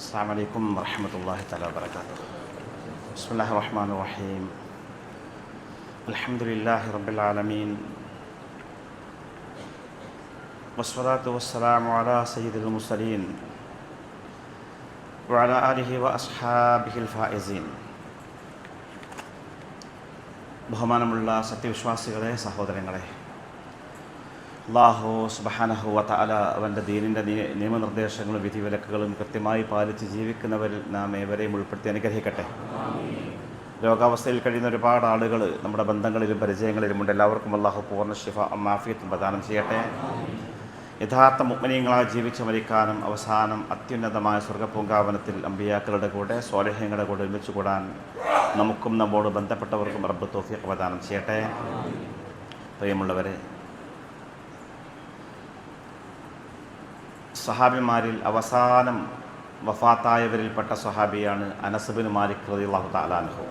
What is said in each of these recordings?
السلام عليكم ورحمة الله تعالى وبركاته. بسم الله الرحمن الرحيم. الحمد لله رب العالمين، والصلاة والسلام على سيد المرسلين وعلى آله وأصحابه الفائزين. ബഹുമാനമുള്ള സത്യവിശ്വാസികളെ, സഹോദരങ്ങളെ, അല്ലാഹു സുബ്ഹാനഹു വ തആല അവൻ്റെ ദീനിൻ്റെ നിയമനിർദ്ദേശങ്ങളും വിധിവിലക്കുകളും കൃത്യമായി പാലിച്ച് ജീവിക്കുന്നവരിൽ നാം ഏവരെയും ഉൾപ്പെടുത്തി അനുഗ്രഹിക്കട്ടെ. രോഗാവസ്ഥയിൽ കഴിയുന്ന ഒരുപാട് ആളുകൾ നമ്മുടെ ബന്ധങ്ങളിലും പരിചയങ്ങളിലുമുണ്ട്. എല്ലാവർക്കും അല്ലാഹു പൂർണ്ണ ശിഫ ആഫിയത്തും പ്രദാനം ചെയ്യട്ടെ. യഥാർത്ഥ മുഅ്മിനീങ്ങളായി ജീവിച്ച് മരിക്കാനും അവസാനം അത്യുന്നതമായ സ്വർഗ്ഗപൂങ്കാവനത്തിൽ അമ്പിയാക്കളുടെ കൂടെ സ്വാലിഹീങ്ങളുടെ കൂടെ ഒരുമിച്ച് കൂടാൻ നമുക്കും നമ്മോട് ബന്ധപ്പെട്ടവർക്കും റബ്ബ് തൗഫീഖ് പ്രദാനം ചെയ്യട്ടെ. പ്രിയമുള്ളവരെ, സഹാബിമാരിൽ അവസാനം വഫാത്തായവരിൽപ്പെട്ട സഹാബിയാണ് അനസ് ബിൻ മാലിക് റളിയല്ലാഹു തആല അൻഹു.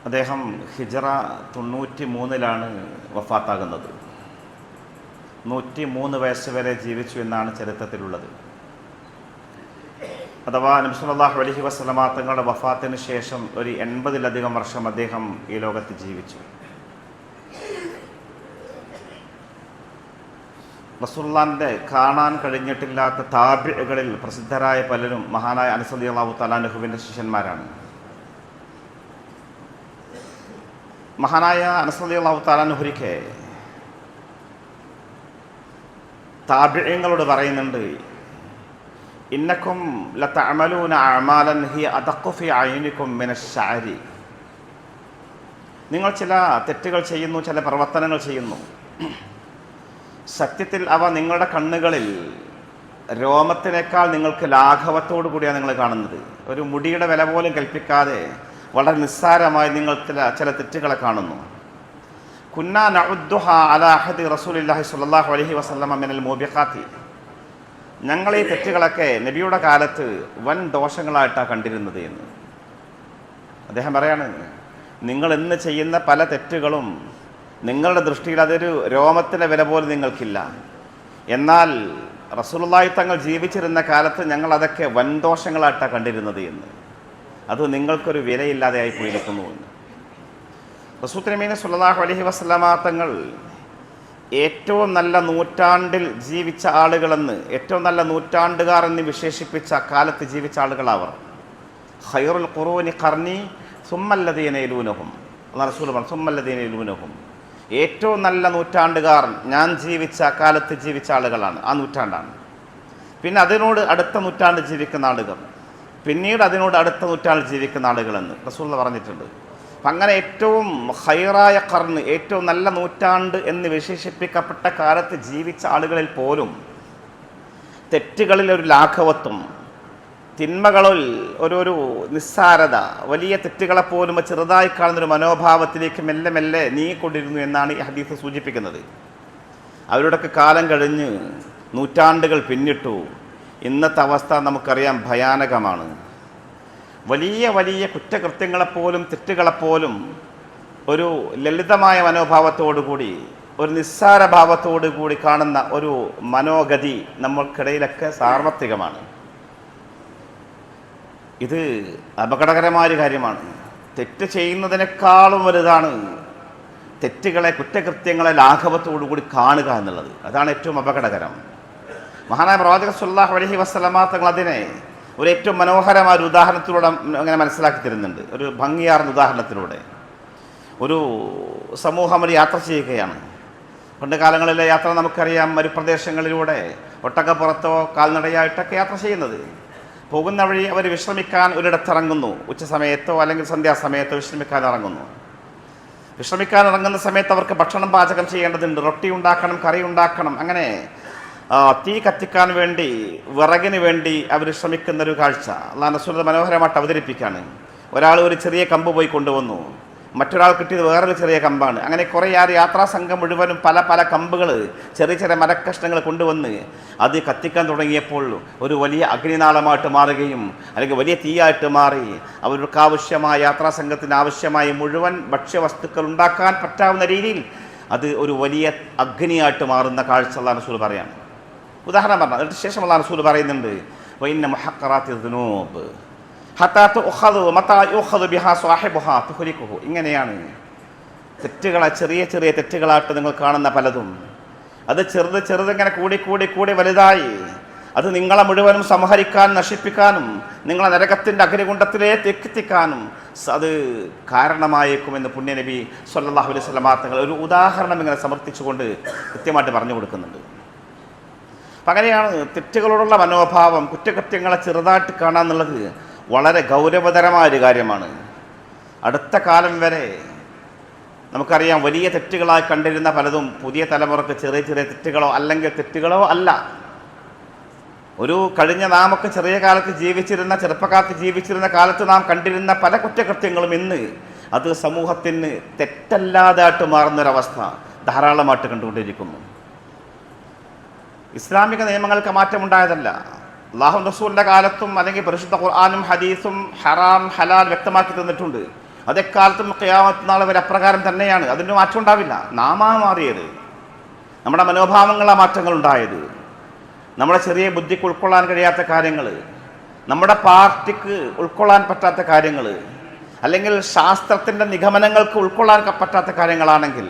അദ്ദേഹം ഹിജ്റ 93 വഫാത്താകുന്നത്. 103 വയസ്സ് വരെ ജീവിച്ചു എന്നാണ് ചരിത്രത്തിലുള്ളത്. അഥവാ നബി സല്ലല്ലാഹു അലൈഹി വസല്ലമ തങ്ങളുടെ വഫാത്തിന് ശേഷം ഒരു 80-ലധികം വർഷം അദ്ദേഹം ഈ ലോകത്ത് ജീവിച്ചു. റസൂലുള്ളാഹിന്റെ കാണാൻ കഴിഞ്ഞിട്ടില്ലാത്ത താബിഈകളിൽ പ്രസിദ്ധരായ പലരും മഹാനായ അനസ് റളിയല്ലാഹു തആല അൻഹുവിൻ്റെ ശിഷ്യന്മാരാണ്. മഹാനായ അനസ് റളിയല്ലാഹു തആല അൻഹു ഒരിക്കൽ താബിഈങ്ങളോട് പറയുന്നുണ്ട്, ഇന്നക്കും ലതഅമലൂന അഅമാലൻ ഹിയ അദഖു ഫി അയ്നികും മിനശ്ശഅരി. നിങ്ങൾ ചില തെറ്റുകൾ ചെയ്യുന്നു, ചില പ്രവർത്തനങ്ങൾ ചെയ്യുന്നു. സത്യത്തിൽ അവ നിങ്ങളുടെ കണ്ണുകളിൽ രോമത്തിനേക്കാൾ നിങ്ങൾക്ക് ലാഘവത്തോടു കൂടിയാണ് നിങ്ങൾ കാണുന്നത്. ഒരു മുടിയുടെ വില പോലും കൽപ്പിക്കാതെ വളരെ നിസ്സാരമായി നിങ്ങൾ ചില തെറ്റുകളെ കാണുന്നു. കുന്നാ നഉദ്ദുഹ അലാ അഹദി റസൂലില്ലാഹി സ്വല്ലല്ലാഹു അലൈഹി വസല്ലമ മിനൽ മൂബിഖാത്തി. ഞങ്ങൾ ഈ തെറ്റുകളൊക്കെ നബിയുടെ കാലത്ത് വൻ ദോഷങ്ങളായിട്ടാണ് കണ്ടിരുന്നത് എന്ന് അദ്ദേഹം പറയാണ്. നിങ്ങൾ ഇന്ന് ചെയ്യുന്ന പല തെറ്റുകളും നിങ്ങളുടെ ദൃഷ്ടിയിൽ അതൊരു രോമത്തിൻ്റെ വില പോലും നിങ്ങൾക്കില്ല. എന്നാൽ റസൂലുള്ളാഹി തങ്ങൾ ജീവിച്ചിരുന്ന കാലത്ത് ഞങ്ങൾ അതൊക്കെ വൻദോഷങ്ങളായിട്ടാണ് കണ്ടിരുന്നത് എന്ന്. അത് നിങ്ങൾക്കൊരു വിലയില്ലാതെ ആയി പോയിരിക്കുന്നു എന്ന്. റസൂൽ തിരുമേനി സ്വല്ലല്ലാഹു അലൈഹി വസല്ലമ തങ്ങൾ ഏറ്റവും നല്ല നൂറ്റാണ്ടിൽ ജീവിച്ച ആളുകളെന്ന്, ഏറ്റവും നല്ല നൂറ്റാണ്ടുകാർ എന്ന് വിശേഷിപ്പിച്ച കാലത്ത് ജീവിച്ച ആളുകളാവർ. ഖൈറുൽ ഖുറൂനി ഖർനി സുമ്മല്ലദീന യലൂനഹും. അല്ലാഹു റസൂൽ പറഞ്ഞു, സുമ്മല്ലദീന യലൂനഹും. ഏറ്റവും നല്ല നൂറ്റാണ്ടുകാർ ഞാൻ ജീവിച്ച കാലത്ത് ജീവിച്ച ആളുകളാണ്, ആ നൂറ്റാണ്ടാണ്. പിന്നെ അതിനോട് അടുത്ത നൂറ്റാണ്ട് ജീവിക്കുന്ന ആളുകൾ, പിന്നീട് അതിനോട് അടുത്ത നൂറ്റാണ്ടിൽ ജീവിക്കുന്ന ആളുകളെന്ന് റസൂൽ പറഞ്ഞിട്ടുണ്ട്. അപ്പം അങ്ങനെ ഏറ്റവും ഖൈറായ ഖർന്, ഏറ്റവും നല്ല നൂറ്റാണ്ട് എന്ന് വിശേഷിപ്പിക്കപ്പെട്ട കാലത്ത് ജീവിച്ച ആളുകളിൽ പോലും തെറ്റുകളിൽ ഒരു ലാഘവത്വം, തിന്മകളിൽ ഒരു നിസ്സാരത, വലിയ തെറ്റുകളെപ്പോലും ചെറുതായി കാണുന്നൊരു മനോഭാവത്തിലേക്ക് മെല്ലെ മെല്ലെ നീങ്ങിക്കൊണ്ടിരുന്നു എന്നാണ് ഈ ഹദീസ് സൂചിപ്പിക്കുന്നത്. അവരുടെയൊക്കെ കാലം കഴിഞ്ഞ് നൂറ്റാണ്ടുകൾ പിന്നിട്ടു. ഇന്നത്തെ അവസ്ഥ നമുക്കറിയാം, ഭയാനകമാണ്. വലിയ വലിയ കുറ്റകൃത്യങ്ങളെപ്പോലും തെറ്റുകളെപ്പോലും ഒരു ലളിതമായ മനോഭാവത്തോടുകൂടി, ഒരു നിസ്സാര ഭാവത്തോടു കൂടി കാണുന്ന ഒരു മനോഗതി നമ്മൾക്കിടയിലൊക്കെ സാർവത്രികമാണ്. ഇത് അപകടകരമായ കാര്യമാണ്. തെറ്റ് ചെയ്യുന്നതിനേക്കാളും വലുതാണ് തെറ്റുകളെ, കുറ്റകൃത്യങ്ങളെ ലാഘവത്തോടു കൂടി കാണുക എന്നുള്ളത്. അതാണ് ഏറ്റവും അപകടകരം. മഹാനായ പ്രവാചകൻ സ്വല്ലല്ലാഹു അലൈഹി വസല്ലമ തങ്ങൾ അതിനെ ഒരു ഏറ്റവും മനോഹരമായ ഒരു ഉദാഹരണത്തിലൂടെ അങ്ങനെ മനസ്സിലാക്കി തരുന്നുണ്ട്. ഒരു ഭംഗിയാർന്ന ഉദാഹരണത്തിലൂടെ ഒരു സമൂഹം ഒരു യാത്ര ചെയ്യുകയാണ്. പണ്ട് കാലങ്ങളിലെ യാത്ര നമുക്കറിയാം, മരുപ്രദേശങ്ങളിലൂടെ ഒട്ടകപ്പുറത്തോ കാൽനടയായിട്ടൊക്കെ യാത്ര ചെയ്യുന്നത്. പോകുന്ന വഴി അവർ വിശ്രമിക്കാൻ ഒരിടത്തിറങ്ങുന്നു. ഉച്ച സമയത്തോ അല്ലെങ്കിൽ സന്ധ്യാസമയത്തോ വിശ്രമിക്കാൻ ഇറങ്ങുന്നു. വിശ്രമിക്കാൻ ഇറങ്ങുന്ന സമയത്ത് അവർക്ക് ഭക്ഷണം പാചകം ചെയ്യേണ്ടതുണ്ട്. റൊട്ടി ഉണ്ടാക്കണം, കറി ഉണ്ടാക്കണം. അങ്ങനെ തീ കത്തിക്കാൻ വേണ്ടി, വിറകിന് വേണ്ടി അവർ ശ്രമിക്കുന്നൊരു കാഴ്ച അല്ലാഹു റസൂൽ മനോഹരമായിട്ട് അവതരിപ്പിക്കുകയാണ്. ഒരാൾ ഒരു ചെറിയ കമ്പ് പോയി കൊണ്ടുവന്നു, മറ്റൊരാൾ കിട്ടിയത് വേറൊരു ചെറിയ കമ്പാണ്. അങ്ങനെ കുറേ യാത്രാ സംഘം മുഴുവനും പല പല കമ്പുകൾ, ചെറിയ ചെറിയ മരക്കഷ്ണങ്ങൾ കൊണ്ടുവന്ന് അത് കത്തിക്കാൻ തുടങ്ങിയപ്പോൾ ഒരു വലിയ അഗ്നിനാളമായിട്ട് മാറുകയും അല്ലെങ്കിൽ വലിയ തീയായിട്ട് മാറി അവർക്ക് ആവശ്യമായ യാത്രാ സംഘത്തിന് ആവശ്യമായ മുഴുവൻ ഭക്ഷ്യവസ്തുക്കൾ ഉണ്ടാക്കാൻ പറ്റാവുന്ന രീതിയിൽ അത് ഒരു വലിയ അഗ്നിയായിട്ട് മാറുന്ന കാഴ്ച അല്ലാഹു റസൂൽ പറയാണ്. ഉദാഹരണം പറഞ്ഞു. എന്നിട്ട് ശേഷം അല്ലാഹു റസൂൽ പറയുന്നുണ്ട്, വഇന്ന മുഹഖറാത്തി ദുനൂബ് ഹത്താ തുഖദു മതാ യുഖദു ബിഹാ സാഹിബുഹാ തുഹ്ലികുഹു. ഇങ്ങനെയാണ് തെറ്റുകളെ ചെറിയ ചെറിയ തെറ്റുകളായിട്ട് നിങ്ങൾ കാണുന്ന പലതും, അത് ചെറുതിങ്ങനെ കൂടി വലുതായി അത് നിങ്ങളെ മുഴുവനും സംഹരിക്കാനും നശിപ്പിക്കാനും നിങ്ങളെ നരകത്തിൻ്റെ അഗ്നികുണ്ഡത്തിലേക്ക് എത്തിക്കാനും അത് കാരണമായേക്കുമെന്ന് പുണ്യനബി സ്വല്ലല്ലാഹു അലൈഹി വസല്ലം തങ്ങൾ ഒരു ഉദാഹരണം ഇങ്ങനെ സമർത്ഥിച്ചുകൊണ്ട് കൃത്യമായിട്ട് പറഞ്ഞു കൊടുക്കുന്നുണ്ട്. അപ്പം അങ്ങനെയാണ് തെറ്റുകളോടുള്ള മനോഭാവം, കുറ്റകൃത്യങ്ങളെ ചെറുതായിട്ട് കാണാന്നുള്ളത് വളരെ ഗൗരവതരമായ ഒരു കാര്യമാണ്. അടുത്ത കാലം വരെ നമുക്കറിയാം വലിയ തെറ്റുകളായി കണ്ടിരുന്ന പലതും പുതിയ തലമുറക്ക് ചെറിയ ചെറിയ തെറ്റുകളോ അല്ലെങ്കിൽ തെറ്റുകളോ അല്ല. ഒരു കഴിഞ്ഞ നാമൊക്കെ ചെറിയ കാലത്ത് ജീവിച്ചിരുന്ന ചെറുപ്പക്കാലത്ത് ജീവിച്ചിരുന്ന കാലത്ത് നാം കണ്ടിരുന്ന പല കുറ്റകൃത്യങ്ങളും ഇന്ന് അത് സമൂഹത്തിന് തെറ്റല്ലാതായിട്ട് മാറുന്നൊരവസ്ഥ ധാരാളമായിട്ട് കണ്ടുകൊണ്ടിരിക്കുന്നു. ഇസ്ലാമിക നിയമങ്ങൾക്ക് മാറ്റമുണ്ടായതല്ല. അല്ലാഹു റസൂലിൻ്റെ കാലത്തും അല്ലെങ്കിൽ പരിശുദ്ധ ഖുർആനും ഹദീസും ഹറാം ഹലാൽ വ്യക്തമാക്കി തന്നിട്ടുണ്ട്. അതെക്കാലത്തും ഖിയാമത്ത് നാൾ വരെ അപ്രകാരം തന്നെയാണ്. അതിന് മാറ്റം ഉണ്ടാവില്ല. നാമാ മാറിയത്, നമ്മുടെ മനോഭാവങ്ങളാ മാറ്റങ്ങൾ ഉണ്ടായത്, നമ്മുടെ ചെറിയ ബുദ്ധിക്ക് ഉൾക്കൊള്ളാൻ കഴിയാത്ത കാര്യങ്ങൾ, നമ്മുടെ പാർട്ടിക്ക് ഉൾക്കൊള്ളാൻ പറ്റാത്ത കാര്യങ്ങൾ, അല്ലെങ്കിൽ ശാസ്ത്രത്തിൻ്റെ നിഗമനങ്ങൾക്ക് ഉൾക്കൊള്ളാൻ പറ്റാത്ത കാര്യങ്ങളാണെങ്കിൽ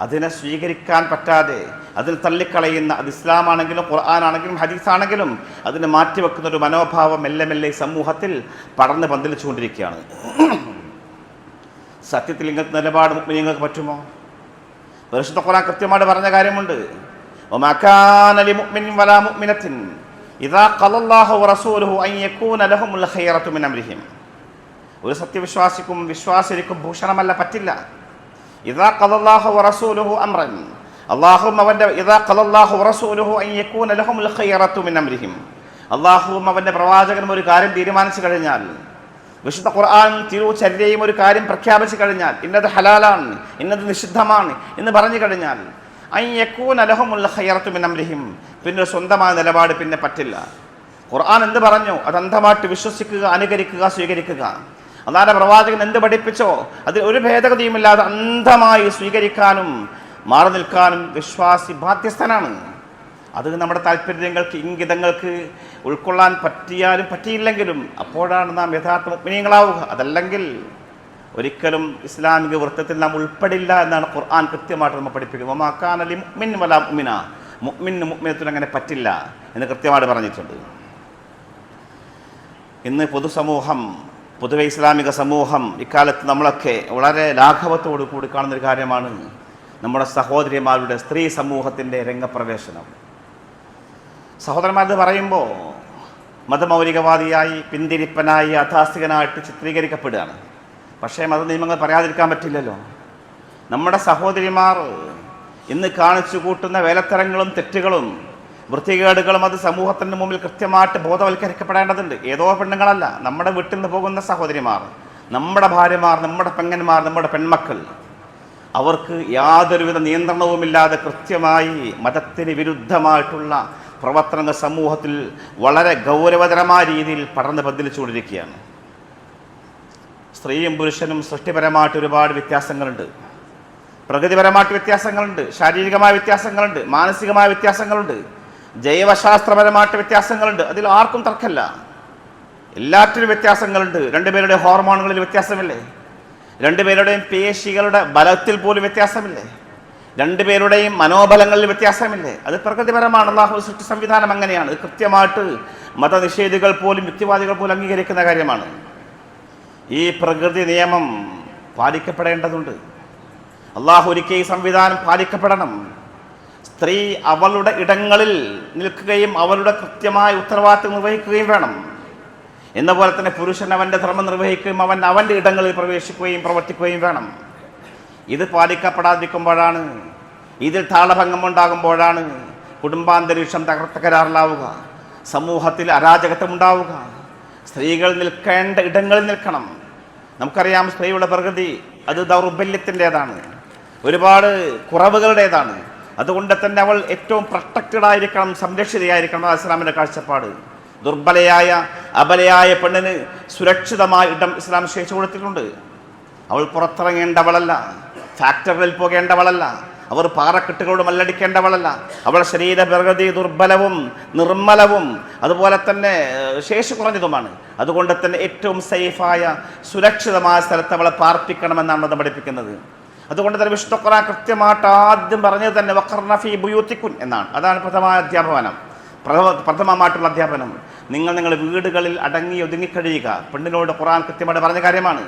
അതിനെ സ്വീകരിക്കാൻ പറ്റാതെ അതിൽ തള്ളിക്കളയുന്ന, അത് ഇസ്ലാമാണെങ്കിലും ഖുർആനാണെങ്കിലും ഹദീസാണെങ്കിലും അതിനെ മാറ്റിവെക്കുന്ന ഒരു മനോഭാവം മെല്ലെ മെല്ലെ സമൂഹത്തിൽ പടർന്ന് പന്തലിച്ചുകൊണ്ടിരിക്കുകയാണ്. സത്യത്തിൽ ഇങ്ങനത്തെ നിലപാട് മുഅ്മിനീങ്ങൾക്ക് പറ്റുമോ? പരിശുദ്ധ ഖുർആൻ കൃത്യമായിട്ട് പറഞ്ഞ കാര്യമുണ്ട്. വമാ കാന ലിമുഅ്മിനിൻ വലാ മുഅ്മിനത്തിൻ ഇദാ ഖലല്ലാഹു വറസൂലുഹു അൻ യകൂന ലഹുമുൽ ഖൈറതു മിൻ അംരിഹിം. ഒരു സത്യവിശ്വാസിക്കും വിശ്വാസിക്കും ഭൂഷണമല്ല, പറ്റില്ല. ഇദാ ഖലല്ലാഹു വറസൂലുഹു അംറൻ, അല്ലാഹുവും അവന്റെ ഇദാ ഖലല്ലാഹു വറസൂലുഹു അൻ യകൂന ലഹുമുൽ ഖൈറതു മിൻ അംരിഹിം, അല്ലാഹുവും അവന്റെ പ്രവാചകനും ഒരു കാര്യം തീരുമാനിച്ചു കഴിഞ്ഞാൽ, വിശുദ്ധ ഖുർആൻ തിരുചര്യയും ഒരു കാര്യം പ്രഖ്യാപിച്ചു കഴിഞ്ഞാൽ, ഇന്നത് ഹലാലാണ് ഇന്നത് നിഷിദ്ധമാണ് എന്ന് പറഞ്ഞു കഴിഞ്ഞാൽ, അൻ യകൂന ലഹുമുൽ ഖൈറതു മിൻ അംരിഹിം, പിന്നെ സ്വന്തമായ നിലപാട് പിന്നെ പറ്റില്ല. ഖുർആൻ എന്ത് പറഞ്ഞു അത് അന്ധമായിട്ട് വിശ്വസിക്കുക, അനുകരിക്കുക, സ്വീകരിക്കുക. അല്ലാഹുവിന്റെ പ്രവാചകൻ എന്ത് പഠിപ്പിച്ചോ അതിൽ ഒരു ഭേദഗതിയുമില്ലാതെ അന്ധമായി സ്വീകരിക്കാനും മാറി നിൽക്കാനും വിശ്വാസി ബാധ്യസ്ഥനാണ്. അത് നമ്മുടെ താല്പര്യങ്ങൾക്ക് ഇംഗിതങ്ങൾക്ക് ഉൾക്കൊള്ളാൻ പറ്റിയാലും പറ്റിയില്ലെങ്കിലും അപ്പോഴാണ് നാം യഥാർത്ഥ മുഅ്മിനീങ്ങളാവുക. അതല്ലെങ്കിൽ ഒരിക്കലും ഇസ്ലാമിക വൃത്തത്തിൽ നാം ഉൾപ്പെടില്ല എന്നാണ് ഖുർആൻ കൃത്യമായിട്ട് നമ്മൾ പഠിപ്പിക്കുന്നത്. വമാ കാന ലിമുഅ്മിൻ വലാ മുഅ്മിന, മുഅ്മിനും മുഅ്മിനത്തിനും അങ്ങനെ പറ്റില്ല എന്ന് കൃത്യമായിട്ട് പറഞ്ഞിട്ടുണ്ട്. ഇന്ന് പൊതുസമൂഹം, പൊതുവെ ഇസ്ലാമിക സമൂഹം ഇക്കാലത്ത് നമ്മളൊക്കെ വളരെ ലാഘവത്തോടു കൂടി കാണുന്നൊരു കാര്യമാണ് നമ്മുടെ സഹോദരിമാരുടെ സ്ത്രീ സമൂഹത്തിൻ്റെ രംഗപ്രവേശനം. സഹോദരന്മാരെന്ന് പറയുമ്പോൾ മതമൗലികവാദിയായി, പിന്തിരിപ്പനായി, യാഥാസ്ഥികനായിട്ട് ചിത്രീകരിക്കപ്പെടുകയാണ്. പക്ഷേ മത നിയമങ്ങൾ പറയാതിരിക്കാൻ പറ്റില്ലല്ലോ. നമ്മുടെ സഹോദരിമാർ ഇന്ന് കാണിച്ചു കൂട്ടുന്ന വേലത്തരങ്ങളും തെറ്റുകളും വൃത്തികേടുകളും അത് സമൂഹത്തിൻ്റെ മുമ്പിൽ കൃത്യമായിട്ട് ബോധവൽക്കരിക്കപ്പെടേണ്ടതുണ്ട്. ഏതോ പെണ്ണുങ്ങളല്ല, നമ്മുടെ വീട്ടിൽ നിന്ന് പോകുന്ന സഹോദരിമാർ, നമ്മുടെ ഭാര്യമാർ, നമ്മുടെ പെങ്ങന്മാർ, നമ്മുടെ പെൺമക്കൾ, അവർക്ക് യാതൊരുവിധ നിയന്ത്രണവുമില്ലാതെ കൃത്യമായി മതത്തിന് വിരുദ്ധമായിട്ടുള്ള പ്രവർത്തനങ്ങൾ സമൂഹത്തിൽ വളരെ ഗൗരവതരമായ രീതിയിൽ പടർന്ന് പന്തലിച്ചുകൊണ്ടിരിക്കുകയാണ്. സ്ത്രീയും പുരുഷനും സൃഷ്ടിപരമായിട്ട് ഒരുപാട് വ്യത്യാസങ്ങളുണ്ട്, പ്രകൃതിപരമായിട്ട് വ്യത്യാസങ്ങളുണ്ട്, ശാരീരികമായ വ്യത്യാസങ്ങളുണ്ട്, മാനസികമായ വ്യത്യാസങ്ങളുണ്ട്, ജൈവശാസ്ത്രപരമായിട്ട് വ്യത്യാസങ്ങളുണ്ട്. അതിൽ ആർക്കും തർക്കമില്ല. എല്ലാറ്റിലും വ്യത്യാസങ്ങളുണ്ട്. രണ്ടുപേരുടെ ഹോർമോണുകളിൽ വ്യത്യാസമില്ലേ? രണ്ടുപേരുടെയും പേശികളുടെ ബലത്തിൽ പോലും വ്യത്യാസമില്ലേ? രണ്ടുപേരുടെയും മനോബലങ്ങളിൽ വ്യത്യാസമില്ലേ? അത് പ്രകൃതിപരമാണ്. അല്ലാഹു സൃഷ്ടി സംവിധാനം അങ്ങനെയാണ്. ഇത് കൃത്യമായിട്ട് മതനിഷേധികൾ പോലും യുക്തിവാദികൾ പോലും അംഗീകരിക്കുന്ന കാര്യമാണ്. ഈ പ്രകൃതി നിയമം പാലിക്കപ്പെടേണ്ടതുണ്ട്. അല്ലാഹു ഒരുക്കിയ ഈ സംവിധാനം പാലിക്കപ്പെടണം. സ്ത്രീ അവളുടെ ഇടങ്ങളിൽ നിൽക്കുകയും അവളുടെ കൃത്യമായ ഉത്തരവാദിത്വം നിർവഹിക്കുകയും വേണം. എന്ന പോലെ തന്നെ പുരുഷൻ അവൻ്റെ ധർമ്മം നിർവഹിക്കുകയും അവൻ അവൻ്റെ ഇടങ്ങളിൽ പ്രവേശിക്കുകയും പ്രവർത്തിക്കുകയും വേണം. ഇത് പാലിക്കപ്പെടാതിരിക്കുമ്പോഴാണ്, ഇതിൽ താളഭംഗമുണ്ടാകുമ്പോഴാണ് കുടുംബാന്തരീക്ഷം തകരാറിലാവുക, സമൂഹത്തിൽ അരാജകത്വം ഉണ്ടാവുക. സ്ത്രീകൾ നിൽക്കേണ്ട ഇടങ്ങളിൽ നിൽക്കണം. നമുക്കറിയാം സ്ത്രീയുടെ പ്രകൃതി അത് ദൗർബല്യത്തിൻ്റെതാണ്, ഒരുപാട് കുറവുകളുടേതാണ്. അതുകൊണ്ട് തന്നെ അവൾ ഏറ്റവും പ്രൊട്ടക്റ്റഡ് ആയിരിക്കണം, സംരക്ഷിതയായിരിക്കണം. ഇസ്ലാമിൻ്റെ കാഴ്ചപ്പാട് ദുർബലയായ അബലയായ പെണ്ണിന് സുരക്ഷിതമായ ഇടം ഇസ്ലാം നിശ്ചയിച്ചു കൊടുത്തിട്ടുണ്ട്. അവൾ പുറത്തിറങ്ങേണ്ടവളല്ല, ഫാക്ടറിയിൽ പോകേണ്ടവളല്ല, അവർ പാറക്കെട്ടുകളോട് മല്ലടിക്കേണ്ടവളല്ല. അവളുടെ ശരീരപ്രകൃതി ദുർബലവും നിർമ്മലവും അതുപോലെ തന്നെ ശേഷി കുറഞ്ഞതുമാണ്. അതുകൊണ്ട് തന്നെ ഏറ്റവും സേഫായ സുരക്ഷിതമായ സ്ഥലത്ത് അവളെ പാർപ്പിക്കണമെന്നാണ് അത് പഠിപ്പിക്കുന്നത്. അതുകൊണ്ട് തന്നെ വിശുദ്ധ ഖുർആൻ കൃത്യമായിട്ട് ആദ്യം പറഞ്ഞത് തന്നെ വഖർന ഫീ ബുയൂത്തിക്കുൻ എന്നാണ്. അതാണ് പ്രഥമമായിട്ടുള്ള അധ്യാപനം. നിങ്ങളുടെ വീടുകളിൽ അടങ്ങി ഒതുങ്ങിക്കഴിയുക. പെണ്ണിനോട് ഖുർആൻ കൃത്യമായിട്ട് പറഞ്ഞ കാര്യമാണ്.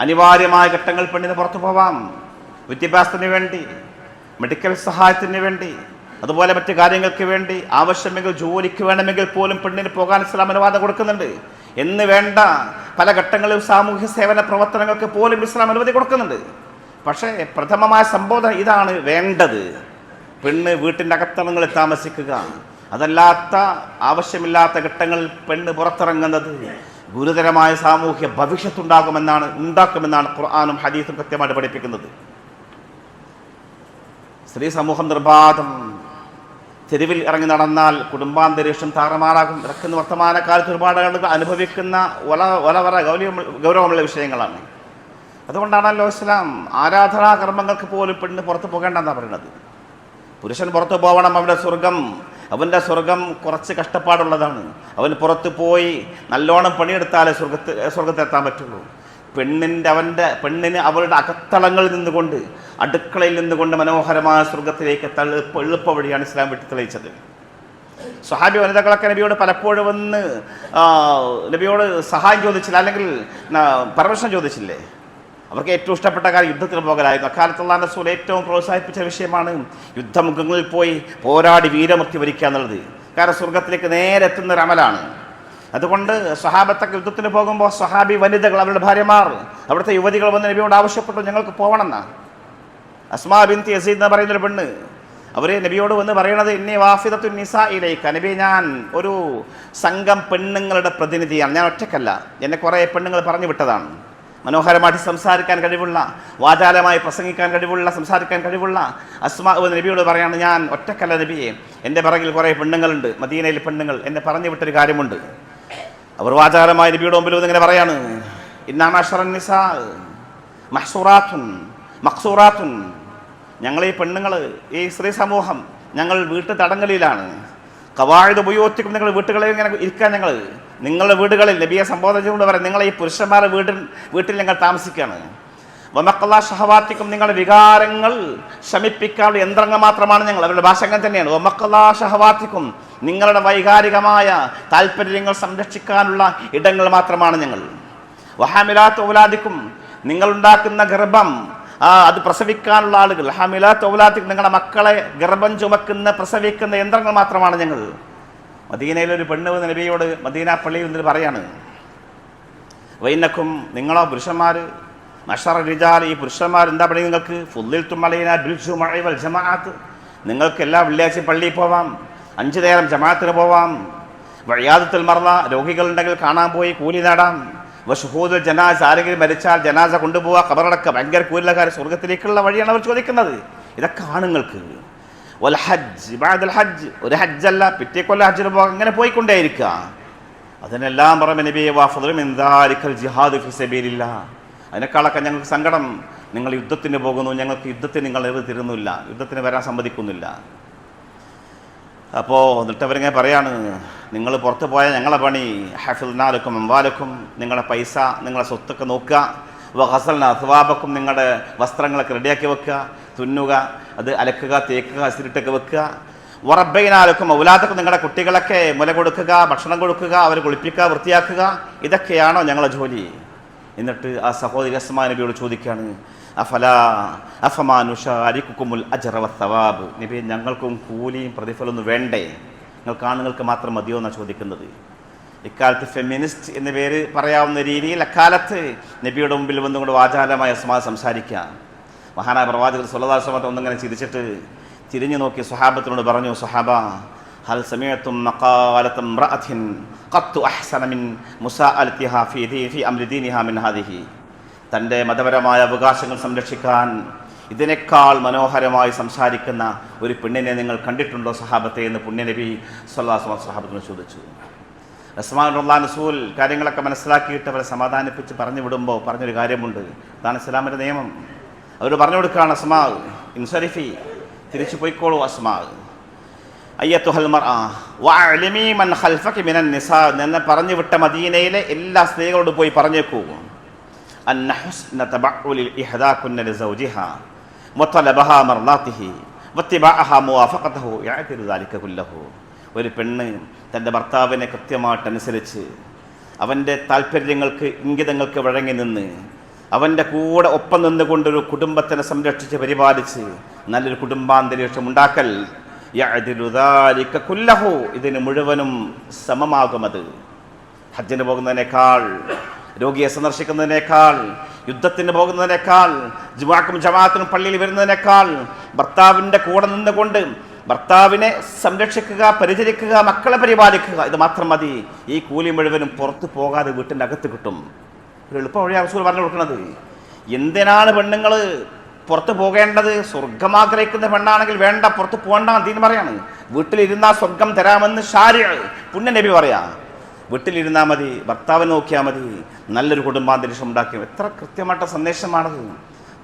അനിവാര്യമായ ഘട്ടങ്ങൾ പെണ്ണിന് പുറത്തു പോവാം, വിദ്യാഭ്യാസത്തിന് വേണ്ടി, മെഡിക്കൽ സഹായത്തിന് വേണ്ടി, അതുപോലെ മറ്റു കാര്യങ്ങൾക്ക് വേണ്ടി, ആവശ്യമെങ്കിൽ ജോലിക്ക് വേണമെങ്കിൽ പോലും പെണ്ണിന് പോകാൻ ഇസ്ലാം അനുവാദം കൊടുക്കുന്നുണ്ട്. എന്ന് വേണ്ട പല ഘട്ടങ്ങളിലും സാമൂഹ്യ സേവന പ്രവർത്തനങ്ങൾക്ക് പോലും ഇസ്ലാം അനുമതി കൊടുക്കുന്നുണ്ട്. പക്ഷേ പ്രഥമമായ സംബോധന ഇതാണ് വേണ്ടത്. പെണ്ണ് വീട്ടിൻ്റെ അകത്തളങ്ങളിൽ താമസിക്കുക. അതല്ലാത്ത ആവശ്യമില്ലാത്ത ഘട്ടങ്ങളിൽ പെണ്ണ് പുറത്തിറങ്ങുന്നത് ഗുരുതരമായ സാമൂഹ്യ ഉണ്ടാക്കുമെന്നാണ് ഖുർആനും ഹദീസും കൃത്യമായിട്ട് പഠിപ്പിക്കുന്നത്. സ്ത്രീ സമൂഹം നിർബാധം തെരുവിൽ ഇറങ്ങി നടന്നാൽ കുടുംബാന്തരീക്ഷം താറുമാറാകും. ഇറക്കുന്ന വർത്തമാനകാലത്ത് ഒരുപാട് ആളുകൾ അനുഭവിക്കുന്ന വളരെ ഗൗരവമുള്ള വിഷയങ്ങളാണ്. അതുകൊണ്ടാണല്ലോ ഇസ്ലാം ആരാധനാ കർമ്മങ്ങൾക്ക് പോലും പെണ്ണ് പുറത്തു പോകേണ്ടെന്നാണ് പറയുന്നത്. പുരുഷൻ പുറത്തു പോകണം. അവൻ്റെ സ്വർഗം കുറച്ച് കഷ്ടപ്പാടുള്ളതാണ്. അവൻ പുറത്തു പോയി നല്ലോണം പണിയെടുത്താലേ സ്വർഗത്തെത്താൻ പറ്റുള്ളൂ. പെണ്ണിന് അവളുടെ അകത്തളങ്ങളിൽ നിന്നുകൊണ്ട്, അടുക്കളയിൽ നിന്നുകൊണ്ട് മനോഹരമായ സ്വർഗത്തിലേക്ക് എളുപ്പ വഴിയാണ് ഇസ്ലാം വിട്ടു തെളിയിച്ചത്. സ്വഹാബി വനിതകളൊക്കെ നബിയോട് പലപ്പോഴും വന്ന് നബിയോട് സഹായം ചോദിച്ചില്ല, അല്ലെങ്കിൽ പെർമിഷൻ ചോദിച്ചില്ലേ? അവർക്ക് ഏറ്റവും ഇഷ്ടപ്പെട്ട കാര്യം യുദ്ധത്തിന് പോകലായിരുന്നു. അക്കാലത്ത് അല്ലാഹു റസൂൽ ഏറ്റവും പ്രോത്സാഹിപ്പിച്ച വിഷയമാണ് യുദ്ധമുഖങ്ങളിൽ പോയി പോരാടി വീരമൃത്യു വരിക്കുക എന്നുള്ളത്. കാരണം സ്വർഗത്തിലേക്ക് നേരെ എത്തുന്ന ഒരു അമലാണ്. അതുകൊണ്ട് സ്വഹാബത്തൊക്കെ യുദ്ധത്തിന് പോകുമ്പോൾ സ്വഹാബി വനിതകൾ, അവരുടെ ഭാര്യമാർ, അവിടുത്തെ യുവതികൾ വന്ന് നബിയോട് ആവശ്യപ്പെട്ടു, ഞങ്ങൾക്ക് പോകണമെന്നാണ്. അസ്മാ ബിൻത് യസീദ് എന്ന് പറയുന്നൊരു പെണ്ണ്, അവർ നബിയോട് വന്ന് പറയണത് ഇന്നി വാഫിദത്തുൻ നിസാഇലൈക, നബി ഞാൻ ഒരു സംഘം പെണ്ണുങ്ങളുടെ പ്രതിനിധിയാണ്, ഞാൻ ഒറ്റക്കല്ല, എന്നെ കുറേ പെണ്ണുങ്ങൾ പറഞ്ഞു വിട്ടതാണ്. മനോഹരമായിട്ട് സംസാരിക്കാൻ കഴിവുള്ള, വാചാലമായി പ്രസംഗിക്കാൻ കഴിവുള്ള, സംസാരിക്കാൻ കഴിവുള്ള അസ്മാ നബിയോട് പറയാണ്, ഞാൻ ഒറ്റക്കല്ല നബിയെ, എൻ്റെ പിറകിൽ കുറേ പെണ്ണുങ്ങളുണ്ട്, മദീനയിൽ പെണ്ണുങ്ങൾ എന്നെ പറഞ്ഞു വിട്ടൊരു കാര്യമുണ്ട്. അവർ വാചാലമായി നബിയുടെ മുമ്പിൽ ഇങ്ങനെ പറയാണ്, ഇന്നാ മഅ്ശറൻ നിസാ മഹ്സൂറാത്തുൻ മഖ്സൂറാത്തുൻ, ഞങ്ങൾ ഈ പെണ്ണുങ്ങൾ, ഈ സ്ത്രീ സമൂഹം, ഞങ്ങൾ വീട്ടു തടങ്കലിലാണ്. ഖവാഇദു ബുയൂത്തിക്കും, നിങ്ങൾ വീട്ടുകളിൽ ഇങ്ങനെ ഇരിക്കാൻ, ഞങ്ങൾ നിങ്ങളുടെ വീടുകളിൽ നബിയെ സംബോധന ചെയ്തുകൊണ്ട് പറയാം, നിങ്ങൾ ഈ പുരുഷന്മാരുടെ വീട്ടിൽ ഞങ്ങൾ താമസിക്കുകയാണ്. വമഖ്ലാ ഷഹവാത്തിക്കും, നിങ്ങളുടെ വികാരങ്ങൾ ശമിപ്പിക്കാനുള്ള യന്ത്രങ്ങൾ മാത്രമാണ് ഞങ്ങൾ. അവരുടെ ഭാഷ അങ്ങനെ തന്നെയാണ്. വമഖ്ലാ ഷഹവാത്തിക്കും, നിങ്ങളുടെ വൈകാരികമായ താല്പര്യങ്ങൾ സംരക്ഷിക്കാനുള്ള ഇടങ്ങൾ മാത്രമാണ് ഞങ്ങൾ. വഹാമിലാത്ത് ഔലാദിക്കും, നിങ്ങളുണ്ടാക്കുന്ന ഗർഭം അത് പ്രസവിക്കാനുള്ള ആളുകൾ. ഹമിലാത്ത് ഔലാദിക്കും, നിങ്ങളുടെ മക്കളെ ഗർഭം ചുമക്കുന്ന പ്രസവിക്കുന്ന യന്ത്രങ്ങൾ മാത്രമാണ് ഞങ്ങൾ. മദീനയിലൊരു പെണ്ണ് നബിയോട് മദീന പള്ളിയിൽ നിന്നിട്ട് പറയാണ്, വൈനക്കും, നിങ്ങളോ പുരുഷന്മാർ, മഷറ റിജാൽ, ഈ പുരുഷന്മാർ എന്താ പറയുക, നിങ്ങൾക്ക് ഫുദ്ദിൽതും അലൈനാ ബിൽ ജുമുഅ വൽ ജമാഅത്ത്, നിങ്ങൾക്ക് എല്ലാ വെള്ളിയാഴ്ചയും പള്ളിയിൽ പോവാം, 5 നേരം ജമാഅത്തിന് പോവാം. വഇയാദത്തുൽ മർള, രോഗികളുണ്ടെങ്കിൽ കാണാൻ പോയി കൂലി നേടാം. വശുഹൂദുൽ ജനാസ, ആരെങ്കിലും മരിച്ചാൽ ജനാസ കൊണ്ടുപോവുക, ഖബറടക്കം, ഭയങ്കര കൂലിയുള്ള കാര്യം, സ്വർഗത്തിലേക്കുള്ള വഴിയാണ് അവർ ചോദിക്കുന്നത്. ഇതൊക്കെ ആണുങ്ങൾക്ക്. വൽ ഹജ്ജ് ബഅദൽ ഹജ്ജ്, ഒരു ഹജ്ജല്ല പിറ്റേ കൊല്ലം ഹജ്ജിന് പോകാൻ, ഇങ്ങനെ പോയിക്കൊണ്ടേയിരിക്കുക. അതിനെല്ലാം പുറമെ നബിയെ വഅഫ്ളു മിൻ ദാലികൽ ജിഹാദു ഫീ സബീലില്ലാഹ്, അതിനേക്കാളൊക്കെ ഞങ്ങൾക്ക് സങ്കടം, നിങ്ങൾ യുദ്ധത്തിന് പോകുന്നു, ഞങ്ങൾക്ക് യുദ്ധത്തിന് നിങ്ങൾ തരുന്നില്ല, യുദ്ധത്തിന് വരാൻ സമ്മതിക്കുന്നില്ല. അപ്പോൾ എന്നിട്ട് അവരിങ്ങനെ പറയാണ്, നിങ്ങൾ പുറത്ത് പോയാൽ ഞങ്ങളെ പണി ഹഫിൽനാലക്കും അംവാലക്കും, നിങ്ങളുടെ പൈസ, നിങ്ങളുടെ സ്വത്തൊക്കെ നോക്കുക. വഹസൽന അസ്വാബക്കും, നിങ്ങളുടെ വസ്ത്രങ്ങളൊക്കെ റെഡിയാക്കി വെക്കുക, തുന്നുക, അത് അലക്കുക, തേക്കുക, അസിരിട്ടൊക്കെ വെക്കുക. വറബൈനാലക്കും ഔലാദക്കും, നിങ്ങളുടെ കുട്ടികളൊക്കെ മുല കൊടുക്കുക, ഭക്ഷണം കൊടുക്കുക, അവർ കുളിപ്പിക്കുക, വൃത്തിയാക്കുക. ഇതൊക്കെയാണോ ഞങ്ങളെ ജോലി? എന്നിട്ട് ആ സഹോദരി അസ്മാ നബിയോട് ചോദിക്കുകയാണ്, അഫമാ നുശാരിക്കുമുൽ അജ്റ വസ്സവാബ്, നബി ഞങ്ങൾക്കും കൂലിയും പ്രതിഫലമൊന്നും വേണ്ടേ? നിങ്ങൾക്ക് ആണുങ്ങൾക്ക് മാത്രം മതിയോ എന്നാണ് ചോദിക്കുന്നത്. ഇക്കാലത്ത് ഫെമിനിസ്റ്റ് എന്ന പേര് പറയാവുന്ന രീതിയിൽ അക്കാലത്ത് നബിയുടെ മുമ്പിൽ വന്നുകൊണ്ട് വാചാലമായ അസ്മാ സംസാരിക്കുക. മഹാനായ പ്രവാചകർ സ്വല്ലല്ലാഹു അലൈഹി വസല്ലം ഒന്നിങ്ങനെ ചിരിച്ചിട്ട് തിരിഞ്ഞു നോക്കി സ്വഹാബത്തിനോട് പറഞ്ഞു, സ്വഹാബ ഹൽ സമീഅതും മഖാലത ഇംറഅത്തിൻ ഖത്തു അഹ്സന മിൻ മുസാഅലതിഹാ ഫീ അംരി ദീനിഹാ മിൻ ഹാദിഹി, തൻ്റെ മതപരമായ അവകാശങ്ങൾ സംരക്ഷിക്കാൻ ഇതിനേക്കാൾ മനോഹരമായി സംസാരിക്കുന്ന ഒരു പെണ്ണിനെ നിങ്ങൾ കണ്ടിട്ടുണ്ടോ സഹാബത്തെ എന്ന് പുണ്യനബി സ്വല്ലല്ലാഹു അലൈഹി വസല്ലം സഹാബത്തിനോട് ചോദിച്ചു. അസ്മാ റളിയല്ലാഹു റസൂൽ കാര്യങ്ങളൊക്കെ മനസ്സിലാക്കിയിട്ട് അവരെ സമാധാനിപ്പിച്ച് പറഞ്ഞു വിടുമ്പോൾ പറഞ്ഞൊരു കാര്യമുണ്ട്. അതാണ് ഇസ്ലാമിൻ്റെ നിയമം. അവർ പറഞ്ഞു കൊടുക്കുകയാണ്, അസ്മാ ഇൻസരിഫി, തിരിച്ചു പോയിക്കോളൂ അസ്മാ. അയ്യത്തുഹൽ മർഅ വഅലിമി മൻ ഖൽഫക മിനൻ നിസാ, എന്നെ പറഞ്ഞു വിട്ട മദീനയിലെ എല്ലാ സ്ത്രീകളോടും പോയി പറഞ്ഞേക്കൂ, അന്ന ഹുസ്ന തബഉലിൽ ഇഹ്ദാകുന്ന ലിസൗജിഹാ വതലബഹാ മർളാതിഹി വത്തിബഅഹാ മുവാഫഖതഹു യഅതിലു ദാലിക കുല്ലഹു. ഒരു പെണ്ണ് തൻ്റെ ഭർത്താവിനെ കൃത്യമായിട്ടനുസരിച്ച് അവൻ്റെ താല്പര്യങ്ങൾക്ക് ഇംഗിതങ്ങൾക്ക് വഴങ്ങി നിന്ന് അവൻ്റെ കൂടെ ഒപ്പം നിന്നുകൊണ്ടൊരു കുടുംബത്തിനെ സംരക്ഷിച്ച് പരിപാലിച്ച് നല്ലൊരു കുടുംബാന്തരീക്ഷം ഉണ്ടാക്കൽ, യഅദിലു ദാലിക കുല്ലഹു, ഇതിന് മുഴുവനും സമമാകുമത്. ഹജ്ജിന് പോകുന്നതിനേക്കാൾ, രോഗിയെ സന്ദർശിക്കുന്നതിനേക്കാൾ, യുദ്ധത്തിന് പോകുന്നതിനേക്കാൾ, ജുമാക്കും ജമാഅത്തിനും പള്ളിയിൽ വരുന്നതിനേക്കാൾ ഭർത്താവിൻ്റെ കൂടെ നിന്നുകൊണ്ട് ഭർത്താവിനെ സംരക്ഷിക്കുക, പരിചരിക്കുക, മക്കളെ പരിപാലിക്കുക, ഇത് മാത്രം മതി. ഈ കൂലി മുഴുവനും പുറത്തു പോകാതെ വീട്ടിൻ്റെ അകത്ത് കിട്ടും. ഒരു എളുപ്പ വഴിയാ റസൂൽ പറഞ്ഞു കൊടുക്കുന്നത്. എന്തിനാണ് പെണ്ണുങ്ങൾ പുറത്ത് പോകേണ്ടത്? സ്വർഗം ആഗ്രഹിക്കുന്ന പെണ്ണാണെങ്കിൽ വേണ്ട, പുറത്ത് പോകണ്ട എന്ന് പറയാണ്. വീട്ടിലിരുന്നാൽ സ്വർഗം തരാമെന്ന് പുണ്യ നബി പറയാ. വീട്ടിലിരുന്നാൽ മതി, ഭർത്താവിനെ നോക്കിയാൽ മതി, നല്ലൊരു കുടുംബാന്തരീക്ഷം ഉണ്ടാക്കി. എത്ര കൃത്യമായിട്ട സന്ദേശമാണത്.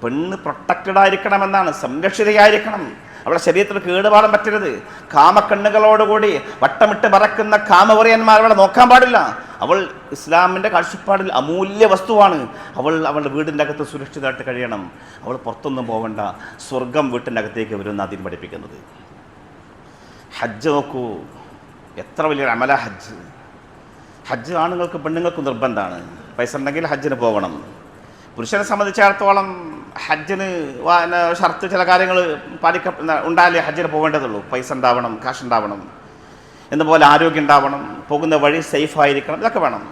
പെണ്ണ് പ്രൊട്ടക്റ്റഡ് ആയിരിക്കണമെന്നാണ്, സംരക്ഷിതയായിരിക്കണം. അവളുടെ ശരീരത്തിൽ കേടുപാടാൻ പറ്റരുത്. കാമക്കണ്ണുകളോടുകൂടി വട്ടമിട്ട് പറക്കുന്ന കാമവറിയന്മാർ അവളെ നോക്കാൻ പാടില്ല. അവൾ ഇസ്ലാമിൻ്റെ കാഴ്ചപ്പാടിൽ അമൂല്യ വസ്തുവാണ്. അവളുടെ വീടിൻ്റെ അകത്ത് സുരക്ഷിതമായിട്ട് കഴിയണം. അവൾ പുറത്തൊന്നും പോകണ്ട, സ്വർഗം വീട്ടിൻ്റെ അകത്തേക്ക് വരുമെന്ന് ആദ്യം പഠിപ്പിക്കുന്നത്. ഹജ്ജ് നോക്കൂ, എത്ര വലിയൊരു അമല ഹജ്ജ്. ഹജ്ജ് ആണുങ്ങൾക്ക് പെണ്ണുങ്ങൾക്ക് നിർബന്ധമാണ്. പൈസ ഉണ്ടെങ്കിൽ ഹജ്ജിന് പോകണം. പുരുഷനെ സംബന്ധിച്ചിടത്തോളം ഹജ്ജിന് ഷർത്ത് ചില കാര്യങ്ങൾ ഉണ്ടായാലേ ഹജ്ജിന് പോകേണ്ടതുള്ളൂ. പൈസ ഉണ്ടാവണം, കാശ് ഉണ്ടാവണം, എന്നപോലെ ആരോഗ്യം ഉണ്ടാവണം, പോകുന്ന വഴി സേഫായിരിക്കണം, ഇതൊക്കെ വേണം.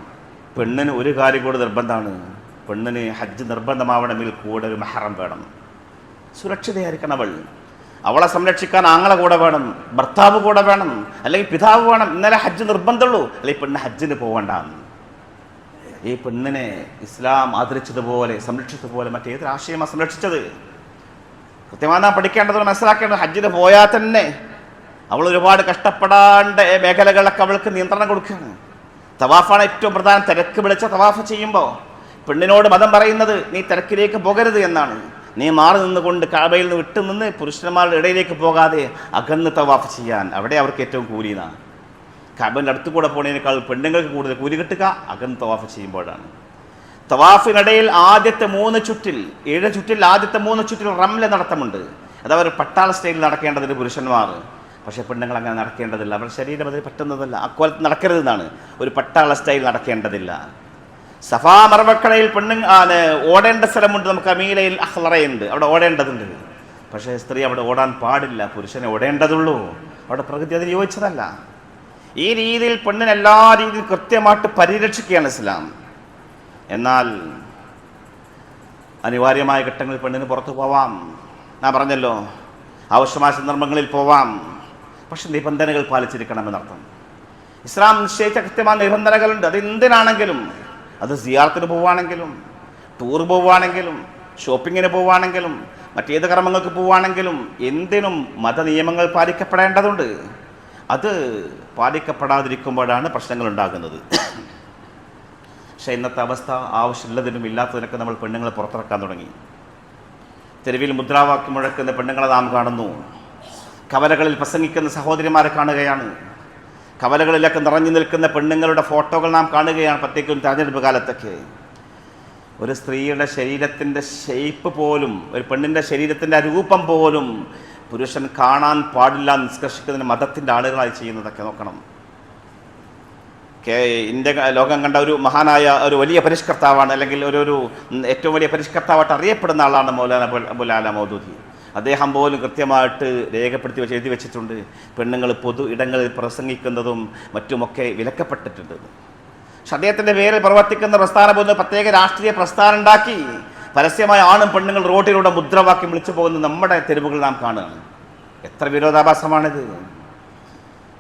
പെണ്ണിന് ഒരു കാര്യം കൂടി നിർബന്ധമാണ്. പെണ്ണിന് ഹജ്ജ് നിർബന്ധമാവണമെങ്കിൽ കൂടെ ഒരു മെഹറം വേണം. സുരക്ഷിതയായിരിക്കണം അവൾ. അവളെ സംരക്ഷിക്കാൻ ആങ്ങളെ കൂടെ വേണം, ഭർത്താവ് കൂടെ വേണം, അല്ലെങ്കിൽ പിതാവ് വേണം. ഇന്നലെ ഹജ്ജ് നിർബന്ധമുള്ളൂ, അല്ലെങ്കിൽ പെണ്ണ് ഹജ്ജിന് പോകണ്ട. ഈ പെണ്ണിനെ ഇസ്ലാം ആദരിച്ചതുപോലെ സംരക്ഷിച്ചതുപോലെ മറ്റേതൊരു ആശയമാണ് സംരക്ഷിച്ചത്. കൃത്യമായി നാം പഠിക്കേണ്ടത്, മനസ്സിലാക്കേണ്ടത്, ഹജ്ജിന് പോയാൽ തന്നെ അവൾ ഒരുപാട് കഷ്ടപ്പെടാണ്ട് മേഖലകളൊക്കെ അവൾക്ക് നിയന്ത്രണം കൊടുക്കുകയാണ്. തവാഫാണ് ഏറ്റവും പ്രധാനം. തിരക്ക് വിളിച്ച തവാഫ് ചെയ്യുമ്പോൾ പെണ്ണിനോട് മതം പറയുന്നത് നീ തിരക്കിലേക്ക് പോകരുത് എന്നാണ്. നീ മാറി നിന്നുകൊണ്ട് കഅബയിൽ നിന്ന് വിട്ടു നിന്ന് പുരുഷന്മാരുടെ ഇടയിലേക്ക് പോകാതെ അകന്ന് തവാഫ് ചെയ്യാൻ, അവിടെ അവർക്ക് ഏറ്റവും കൂലിയാണ്. കഅബയുടെ അടുത്ത് കൂടെ പോകുന്നതിനേക്കാൾ പെണ്ണുങ്ങൾക്ക് കൂടുതൽ കൂലി കിട്ടുക അകന്ന് തവാഫ് ചെയ്യുമ്പോഴാണ്. തവാഫിനിടയിൽ ആദ്യത്തെ 3 ചുറ്റിൽ 7 ചുറ്റിൽ ആദ്യത്തെ 3 ചുറ്റിൽ റംല നടത്തമുണ്ട്. അതവർ പട്ടാള സ്റ്റൈലിൽ നടക്കേണ്ടതിന് പുരുഷന്മാർ. പക്ഷേ പെണ്ണുങ്ങൾ അങ്ങനെ നടക്കേണ്ടതില്ല. അവരുടെ ശരീരം അതിൽ പറ്റുന്നതല്ല. അക്കോലത്ത് നടക്കരുതെന്നാണ്. ഒരു പട്ടാള സ്റ്റൈൽ നടക്കേണ്ടതില്ല. സഫാ മർവക്കടയിൽ ഓടേണ്ട സ്ഥലമുണ്ട്. നമുക്ക് അമീലയിൽ അഹ്ലറയുണ്ട്, അവിടെ ഓടേണ്ടതുണ്ട്. പക്ഷേ സ്ത്രീ അവിടെ ഓടാൻ പാടില്ല, പുരുഷനെ ഓടേണ്ടതുള്ളൂ. അവിടെ പ്രകൃതി അതിന് യോജിച്ചതല്ല. ഈ രീതിയിൽ പെണ്ണിന് എല്ലാ രീതിയിലും കൃത്യമായിട്ട് പരിരക്ഷിക്കുകയാണ് ഇസ്ലാം. എന്നാൽ അനിവാര്യമായ ഘട്ടങ്ങളിൽ പെണ്ണിന് പുറത്തു പോവാം. ഞാൻ പറഞ്ഞല്ലോ, ആവശ്യമായ സന്ദർഭങ്ങളിൽ പോവാം. പക്ഷെ നിബന്ധനകൾ പാലിച്ചിരിക്കണമെന്നർത്ഥം. ഇസ്ലാം നിശ്ചയിച്ച കൃത്യമായ നിബന്ധനകളുണ്ട്. അത് എന്തിനാണെങ്കിലും, അത് സിയാറത്തിന് പോവുകയാണെങ്കിലും, ടൂർ പോവുകയാണെങ്കിലും, ഷോപ്പിങ്ങിന് പോവുകയാണെങ്കിലും, മറ്റേത് കർമ്മങ്ങൾക്ക് പോവുകയാണെങ്കിലും എന്തിനും മതനിയമങ്ങൾ പാലിക്കപ്പെടേണ്ടതുണ്ട്. അത് പാലിക്കപ്പെടാതിരിക്കുമ്പോഴാണ് പ്രശ്നങ്ങൾ ഉണ്ടാകുന്നത്. പക്ഷേ ഇന്നത്തെ അവസ്ഥ ആവശ്യമുള്ളതിനും ഇല്ലാത്തതിനൊക്കെ നമ്മൾ പെണ്ണുങ്ങളെ പുറത്തിറക്കാൻ തുടങ്ങി. തെരുവിൽ മുദ്രാവാക്യം മുഴക്കുന്ന പെണ്ണുങ്ങളെ നാം കാണുന്നു. കവലകളിൽ പ്രസംഗിക്കുന്ന സഹോദരിമാരെ കാണുകയാണ്. കവലകളിലൊക്കെ നിറഞ്ഞു നിൽക്കുന്ന പെണ്ണുങ്ങളുടെ ഫോട്ടോകൾ നാം കാണുകയാണ്. പ്രത്യേകിച്ചും തെരഞ്ഞെടുപ്പ് കാലത്തൊക്കെ ഒരു സ്ത്രീയുടെ ശരീരത്തിൻ്റെ ഷേപ്പ് പോലും, ഒരു പെണ്ണിൻ്റെ ശരീരത്തിൻ്റെ രൂപം പോലും പുരുഷൻ കാണാൻ പാടില്ല നിഷ്കർഷിക്കുന്നതിന് മതത്തിൻ്റെ ആളുകളായി ചെയ്യുന്നതൊക്കെ നോക്കണം. ഇന്ത്യ ലോകം കണ്ട ഒരു മഹാനായ ഒരു വലിയ പരിഷ്കർത്താവാണ്, അല്ലെങ്കിൽ ഒരു ഏറ്റവും വലിയ പരിഷ്കർത്താവായിട്ട് അറിയപ്പെടുന്ന ആളാണ് മൗലാന അബുൽ ആല മൗദൂദി. അദ്ദേഹം പോലും കൃത്യമായിട്ട് രേഖപ്പെടുത്തി വെച്ച് എഴുതി വെച്ചിട്ടുണ്ട്, പെണ്ണുങ്ങൾ പൊതു ഇടങ്ങളിൽ പ്രസംഗിക്കുന്നതും മറ്റുമൊക്കെ വിലക്കപ്പെട്ടിട്ടുണ്ട്. പക്ഷെ അദ്ദേഹത്തിൻ്റെ പേരിൽ പ്രവർത്തിക്കുന്ന പ്രസ്ഥാനം പോലും പ്രത്യേക രാഷ്ട്രീയ പ്രസ്ഥാനം ഉണ്ടാക്കി പരസ്യമായ ആണും പെണ്ണുങ്ങൾ റോഡിലൂടെ മുദ്രാവാക്യം വിളിച്ചു പോകുന്നത് നമ്മുടെ തെരുവുകൾ നാം കാണുകയാണ്. എത്ര വിരോധാഭാസമാണിത്.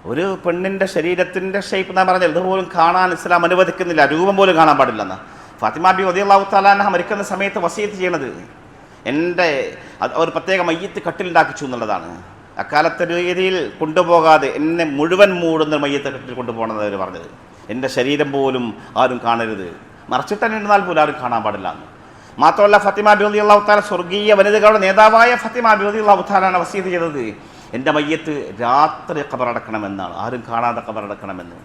ഒരു പെണ്ണിൻ്റെ ശരീരത്തിൻ്റെ ഷേപ്പ് ഞാൻ പറഞ്ഞത് ഇതുപോലും കാണാൻ ഇസ്ലാം അനുവദിക്കുന്നില്ല. രൂപം പോലും കാണാൻ പാടില്ലെന്ന് ഫാത്തിമ ബി റളിയല്ലാഹു തആല അൻഹ മരിക്കുന്ന സമയത്ത് വസിയത്ത് ചെയ്യണത് ഒരു പ്രത്യേക മയ്യത്ത് കട്ടിലുണ്ടാക്കിച്ചു എന്നുള്ളതാണ്. അക്കാലത്തെ രീതിയിൽ കൊണ്ടുപോകാതെ എന്നെ മുഴുവൻ മൂടുന്ന മയ്യത്ത് കട്ടിൽ കൊണ്ടുപോകണമെന്ന് അവർ പറഞ്ഞത്. എൻ്റെ ശരീരം പോലും ആരും കാണരുത്, മറച്ചിട്ട് തന്നെ ഇരുന്നാൽ പോലും ആരും കാണാൻ പാടില്ല എന്ന്. മാത്രമല്ല ഫാത്തിമ ബിബി റളിയല്ലാഹു തആല സ്വർഗീയ വനിതകളുടെ നേതാവായ ഫാത്തിമ ബിബി റളിയല്ലാഹു തആലയാണ് വസിയത്ത് ചെയ്തത്, എൻ്റെ മയ്യത്ത് രാത്രി ഖബറടക്കണമെന്നാണ്, ആരും കാണാതെ ഖബറടക്കണമെന്ന്.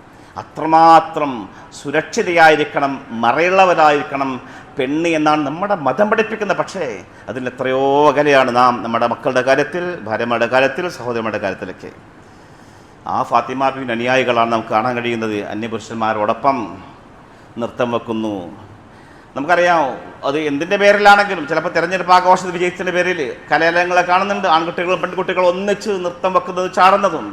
അത്രമാത്രം സുരക്ഷിതയായിരിക്കണം, മറയുള്ളവരായിരിക്കണം പെണ്ണ് എന്നാണ് നമ്മുടെ മതം പഠിപ്പിക്കുന്നത്. പക്ഷേ അതിൽ എത്രയോ അകലെയാണ് നാം നമ്മുടെ മക്കളുടെ കാര്യത്തിൽ, ഭാര്യമാരുടെ കാര്യത്തിൽ, സഹോദരന്മാരുടെ കാര്യത്തിലൊക്കെ. ആ ഫാത്തിമ ബിബിയുടെ അനുയായികളാണ് നമുക്ക് കാണാൻ കഴിയുന്നത്. അന്യപുരുഷന്മാരോടൊപ്പം നൃത്തം വെക്കുന്നു. നമുക്കറിയാം അത് എന്തിൻ്റെ പേരിലാണെങ്കിലും, ചിലപ്പോൾ തെരഞ്ഞെടുപ്പ് ആഘോഷത്തിൽ വിജയിച്ചതിൻ്റെ പേരിൽ കലാലയങ്ങളെ കാണുന്നുണ്ട്, ആൺകുട്ടികളും പെൺകുട്ടികളും ഒന്നിച്ച് നൃത്തം വെക്കുന്നത്, ചാടുന്നതും.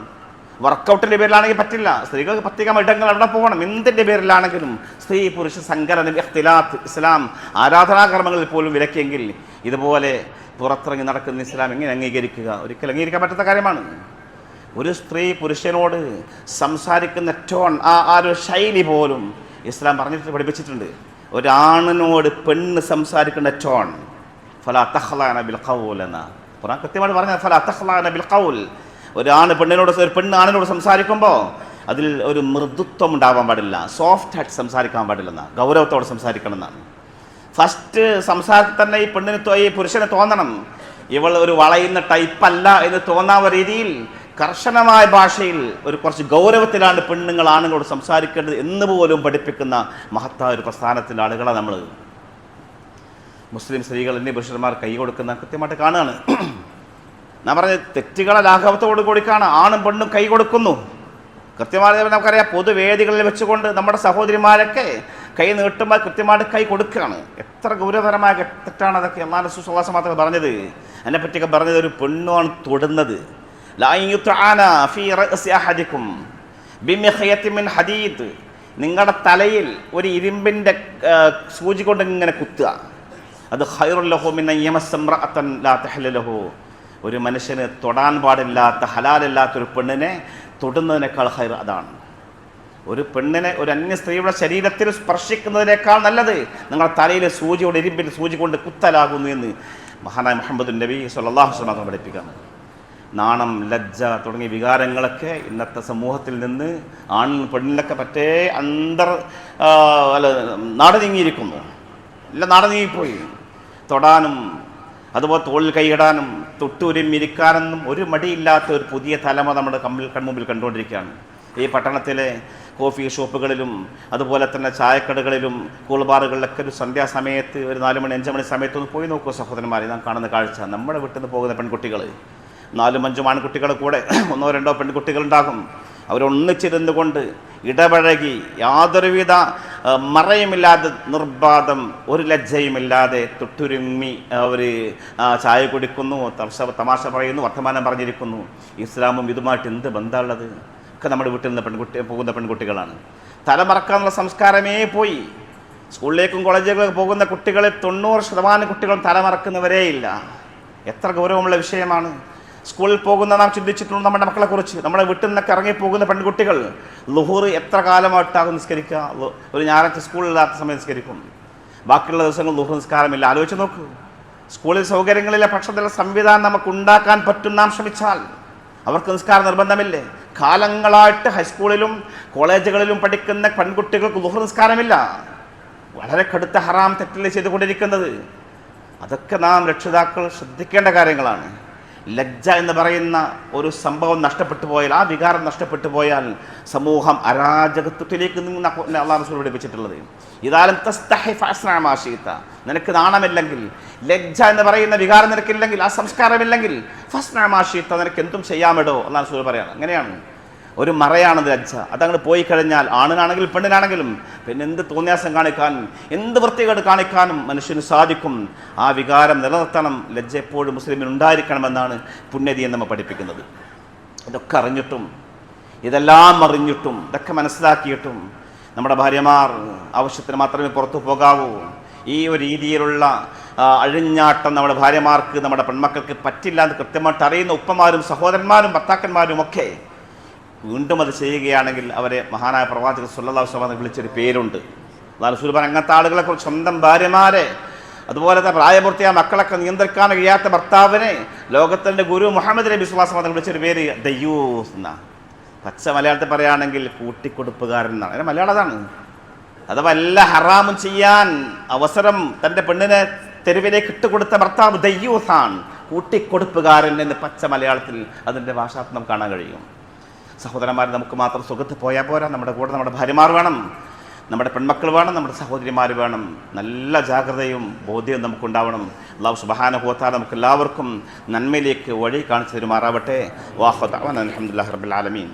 വർക്കൗട്ടിൻ്റെ പേരിലാണെങ്കിൽ പറ്റില്ല, സ്ത്രീകൾക്ക് പ്രത്യേകം ഇടങ്ങൾ അവിടെ പോകണം. എന്തിൻ്റെ പേരിലാണെങ്കിലും സ്ത്രീ പുരുഷ സങ്കലനം, ഇഖ്തിലാത്ത് ഇസ്ലാം ആരാധനാകർമ്മങ്ങളിൽ പോലും വിലക്കിയെങ്കിൽ ഇതുപോലെ പുറത്തിറങ്ങി നടക്കുന്ന ഇസ്ലാം എങ്ങനെ അംഗീകരിക്കുക? ഒരിക്കലും അംഗീകരിക്കാൻ പറ്റാത്ത കാര്യമാണ്. ഒരു സ്ത്രീ പുരുഷനോട് സംസാരിക്കുന്ന ടോൺ, ആ ഒരു ശൈലി പോലും ഇസ്ലാം പഠിപ്പിച്ചിട്ടുണ്ട്. ഒരാണിനോട് പെണ്ണ് സംസാരിക്കുന്ന ടോൺ, ഫലാ തഖ്ലഅന ബിൽ ഖൗൽ എന്ന ഖുർആൻ കൃത്യമായിട്ട് പറഞ്ഞ ഫലാ തഖ്ലഅന ബിൽ ഖൗൽ. ഒരു പെണ്ണ് ആണിനോട് സംസാരിക്കുമ്പോൾ അതിൽ ഒരു മൃദുത്വം ഉണ്ടാവാൻ പാടില്ല, സോഫ്റ്റ് ആയിട്ട് സംസാരിക്കാൻ പാടില്ലെന്നാണ്, ഗൗരവത്തോടെ സംസാരിക്കണം എന്നാണ്. ഫസ്റ്റ് സംസാരത്തിൽ തന്നെ ഈ പുരുഷന് തോന്നണം ഇവൾ ഒരു വളയുന്ന ടൈപ്പല്ല എന്ന് തോന്നാവുന്ന രീതിയിൽ കർശനമായ ഭാഷയിൽ കുറച്ച് ഗൗരവത്തിലാണ് പെണ്ണുങ്ങൾ ആണുങ്ങളോട് സംസാരിക്കേണ്ടത് എന്ന് പോലും പഠിപ്പിക്കുന്ന മഹത്തായ ഒരു പ്രസ്ഥാനത്തിൻ്റെ ആളുകളാണ് നമ്മൾ. മുസ്ലിം സ്ത്രീകൾ എന്നീ പുരുഷന്മാർ കൈ കൊടുക്കുന്ന കൃത്യമായിട്ട് കാണുകയാണ്. ഞാൻ പറഞ്ഞ തെറ്റുകളെ ലാഘവത്തോടു കൂടി കാണാം. ആണും പെണ്ണും കൈ കൊടുക്കുന്നു കൃത്യമായി. നമുക്കറിയാം പൊതുവേദികളിൽ വെച്ചുകൊണ്ട് നമ്മുടെ സഹോദരിമാരൊക്കെ കൈ നീട്ടുമ്പോൾ കൃത്യമായിട്ട് കൈ കൊടുക്കുകയാണ്. എത്ര ഗൗരവപരമായ തെറ്റാണ് അതൊക്കെ. അല്ലാഹു സുബ്ഹാനഹു മാത്രമേ പറഞ്ഞത്, അതിനെപ്പറ്റിയൊക്കെ പറഞ്ഞത് ഒരു പെണ്ണുമാണ് തൊടുന്നത്. നിങ്ങളുടെ തലയിൽ ഒരു ഇരുമ്പിൻ്റെ സൂചി കൊണ്ട് ഇങ്ങനെ കുത്തുക, അത് ഖൈറുൽ ലഹു മിൻ യമസ്സംറഅതൻ ലാ തഹല്ല ലഹു. ഒരു മനുഷ്യന് തൊടാൻ പാടില്ലാത്ത ഹലാലില്ലാത്തൊരു പെണ്ണിനെ തൊടുന്നതിനേക്കാൾ ഖൈർ അതാണ്. ഒരു പെണ്ണിനെ ഒരു അന്യ സ്ത്രീയുടെ ശരീരത്തിൽ സ്പർശിക്കുന്നതിനേക്കാൾ നല്ലത് നിങ്ങളുടെ തലയിലെ സൂചിയോട് ഇരുമ്പിൻ്റെ സൂചി കൊണ്ട് കുത്തലാകുന്നു എന്ന് മഹാനായ മുഹമ്മദ് നബി സ്വല്ലല്ലാഹു അലൈഹി വസല്ലം പഠിപ്പിക്കുകയാണ്. നാണം, ലജ്ജ തുടങ്ങിയ വികാരങ്ങളൊക്കെ ഇന്നത്തെ സമൂഹത്തിൽ നിന്ന് ആണിനും പെണ്ണിലൊക്കെ പറ്റേ നാട് നീങ്ങിയിരിക്കുന്നു. എല്ലാം നാട് നീങ്ങിപ്പോയി. തൊടാനും അതുപോലെ തോളിൽ കൈയിടാനും തൊട്ടുരുമ്മിരിക്കാനൊന്നും ഒരു മടിയില്ലാത്ത ഒരു പുതിയ തലമുറ നമ്മുടെ കൺമുമ്പിൽ കണ്ടുകൊണ്ടിരിക്കുകയാണ്. ഈ പട്ടണത്തിലെ കോഫി ഷോപ്പുകളിലും അതുപോലെ തന്നെ ചായക്കടകളിലും കൂൾബാറുകളിലൊക്കെ ഒരു സന്ധ്യാസമയത്ത് ഒരു 4 മണി 5 മണി സമയത്തൊന്ന് പോയി നോക്കൂ സഹോദരന്മാരെ. നാം കാണുന്ന കാഴ്ച, നമ്മുടെ വീട്ടിൽ നിന്ന് പോകുന്ന പെൺകുട്ടികൾ, 4-5 ആൺകുട്ടികളുടെ കൂടെ 1-2 പെൺകുട്ടികളുണ്ടാകും. അവരൊന്നിച്ചിരുന്നു കൊണ്ട് ഇടപഴകി യാതൊരുവിധ മറയുമില്ലാതെ നിർബാധം ഒരു ലജ്ജയുമില്ലാതെ തൊട്ടുരുമ്മി അവർ ചായ കുടിക്കുന്നു, തമാശ പറയുന്നു, വർത്തമാനം പറഞ്ഞിരിക്കുന്നു. ഇസ്ലാമും ഇതുമായിട്ട് എന്ത് ബന്ധമുള്ളത്? ഒക്കെ നമ്മുടെ വീട്ടിൽ നിന്ന് പോകുന്ന പെൺകുട്ടികളാണ്. തലമറക്കാനുള്ള സംസ്കാരമേ പോയി. സ്കൂളിലേക്കും കോളേജുകളിലേക്കും പോകുന്ന കുട്ടികളിൽ 90% കുട്ടികളും തലമറക്കുന്നവരേ ഇല്ല. എത്ര ഗൗരവമുള്ള വിഷയമാണ്. സ്കൂളിൽ പോകുന്ന നാം ചിന്തിച്ചിട്ടുണ്ട് നമ്മുടെ മക്കളെക്കുറിച്ച്. നമ്മുടെ വീട്ടിൽ നിന്നൊക്കെ ഇറങ്ങിപ്പോകുന്ന പെൺകുട്ടികൾ ളുഹൂർ എത്ര കാലമായിട്ടാകും നിസ്കരിക്കുക? ഒരു ഞായറാഴ്ച സ്കൂളില്ലാത്ത സമയം നിസ്കരിക്കും, ബാക്കിയുള്ള ദിവസങ്ങൾ ളുഹൂർ നിസ്കാരമില്ല. ആലോചിച്ച് നോക്കൂ. സ്കൂളിൽ സൗകര്യങ്ങളിലെ പക്ഷത്തിലുള്ള സംവിധാനം നമുക്ക് ഉണ്ടാക്കാൻ പറ്റും നാം ശ്രമിച്ചാൽ. അവർക്ക് നിസ്കാരം നിർബന്ധമില്ലേ? കാലങ്ങളായിട്ട് ഹൈസ്കൂളിലും കോളേജുകളിലും പഠിക്കുന്ന പെൺകുട്ടികൾക്ക് ളുഹൂർ നിസ്കാരമില്ല. വളരെ കടുത്ത ഹറാം തെറ്റിൽ ചെയ്തുകൊണ്ടിരിക്കുന്നത്. അതൊക്കെ നാം രക്ഷിതാക്കൾ ശ്രദ്ധിക്കേണ്ട കാര്യങ്ങളാണ്. ലജ്ജ എന്ന് പറയുന്ന ഒരു സംഭവം നഷ്ടപ്പെട്ടു പോയാൽ, ആ വികാരം നഷ്ടപ്പെട്ടു പോയാൽ സമൂഹം അരാജകത്വത്തിലേക്ക് അല്ലാഹു റസൂൽ പഠിപ്പിച്ചിട്ടുള്ളത്. ഇതാലും തസ്തഹി ഫഅസ്ന മാ ശിഅത. നിനക്ക് നാണമില്ലെങ്കിൽ, ലജ്ജ എന്ന് പറയുന്ന വികാരം നിനക്കില്ലെങ്കിൽ, ആ സംസ്കാരമില്ലെങ്കിൽ ഫഅസ്ന മാ ശിഅത, നിനക്ക് എന്തും ചെയ്യാമിടോ അല്ലാഹു റസൂൽ പറയാണ്. അങ്ങനെയാണ്, ഒരു മറയാണത് ലജ്ജ. അതങ്ങോട്ട് പോയി കഴിഞ്ഞാൽ ആണിനാണെങ്കിലും പെണ്ണിനാണെങ്കിലും പിന്നെ എന്ത് തോന്നിയാസം കാണിക്കാനും എന്ത് വൃത്തികേട് കാണിക്കാനും മനുഷ്യന് സാധിക്കും. ആ വികാരം നിലനിർത്തണം. ലജ്ജ എപ്പോഴും മുസ്ലിമിന് ഉണ്ടായിരിക്കണമെന്നാണ് പുണ്യതി എന്ന് നമ്മൾ പഠിപ്പിക്കുന്നത്. ഇതൊക്കെ അറിഞ്ഞിട്ടും, ഇതെല്ലാം അറിഞ്ഞിട്ടും, ഇതൊക്കെ മനസ്സിലാക്കിയിട്ടും നമ്മുടെ ഭാര്യമാർ ആവശ്യത്തിന് മാത്രമേ പുറത്തു പോകാവൂ. ഈ ഒരു രീതിയിലുള്ള അഴിഞ്ഞാട്ടം നമ്മുടെ ഭാര്യമാർക്ക്, നമ്മുടെ പെൺമക്കൾക്ക് പറ്റില്ല എന്ന് കൃത്യമായിട്ട് അറിയുന്ന ഉപ്പമാരും സഹോദരന്മാരും ഭർത്താക്കന്മാരും ഒക്കെ വീണ്ടും അത് ചെയ്യുകയാണെങ്കിൽ അവരെ മഹാനായ പ്രവാചകൻ സല്ലല്ലാഹു അലൈഹി വസല്ലം വിളിച്ചൊരു പേരുണ്ട്. അല്ലാഹു റസൂൽ പറഞ്ഞ അങ്ങനത്തെ ആളുകളെ കുറിച്ച്, സ്വന്തം ഭാര്യമാരെ അതുപോലത്തെ പ്രായപൂർത്തിയായ മക്കളൊക്കെ നിയന്ത്രിക്കാൻ കഴിയാത്ത ഭർത്താവിനെ ലോകത്തിൻ്റെ ഗുരു മുഹമ്മദ് നബി സ്വല്ലല്ലാഹു അലൈഹി വസല്ലം വിളിച്ചൊരു പേര് ദയ്യൂസ് എന്നാ. പച്ച മലയാളത്തിൽ പറയുകയാണെങ്കിൽ കൂട്ടിക്കൊടുപ്പുകാരൻ എന്നാണ്. അതിന് മലയാളം അതാണ്. അഥവാ എല്ലാ ഹറാമും ചെയ്യാൻ അവസരം തൻ്റെ പെണ്ണിനെ തെരുവിലേക്ക് ഇട്ടുകൊടുത്ത ഭർത്താവ് ദയ്യൂസാൻ, കൂട്ടിക്കൊടുപ്പുകാരൻ എന്ന് പച്ച മലയാളത്തിൽ അതിൻ്റെ ഭാഷാർത്ഥം കാണാൻ കഴിയും. സഹോദരന്മാർ, നമുക്ക് മാത്രം സുഖത്ത് പോയാൽ പോരാ, നമ്മുടെ കൂടെ നമ്മുടെ ഭാര്യമാർ വേണം, നമ്മുടെ പെൺമക്കൾ വേണം, നമ്മുടെ സഹോദരിമാർ വേണം. നല്ല ജാഗ്രതയും ബോധ്യവും നമുക്കുണ്ടാവണം. അല്ലാഹു സുബ്ഹാനഹു വ തആല നമുക്ക് എല്ലാവർക്കും നന്മയിലേക്ക് വഴി കാണിച്ചു തരുമാറാവട്ടെ. വാഹു ദഅ്വാനാ അൽഹംദുലില്ലാഹി റബ്ബിൽ ആലമീൻ.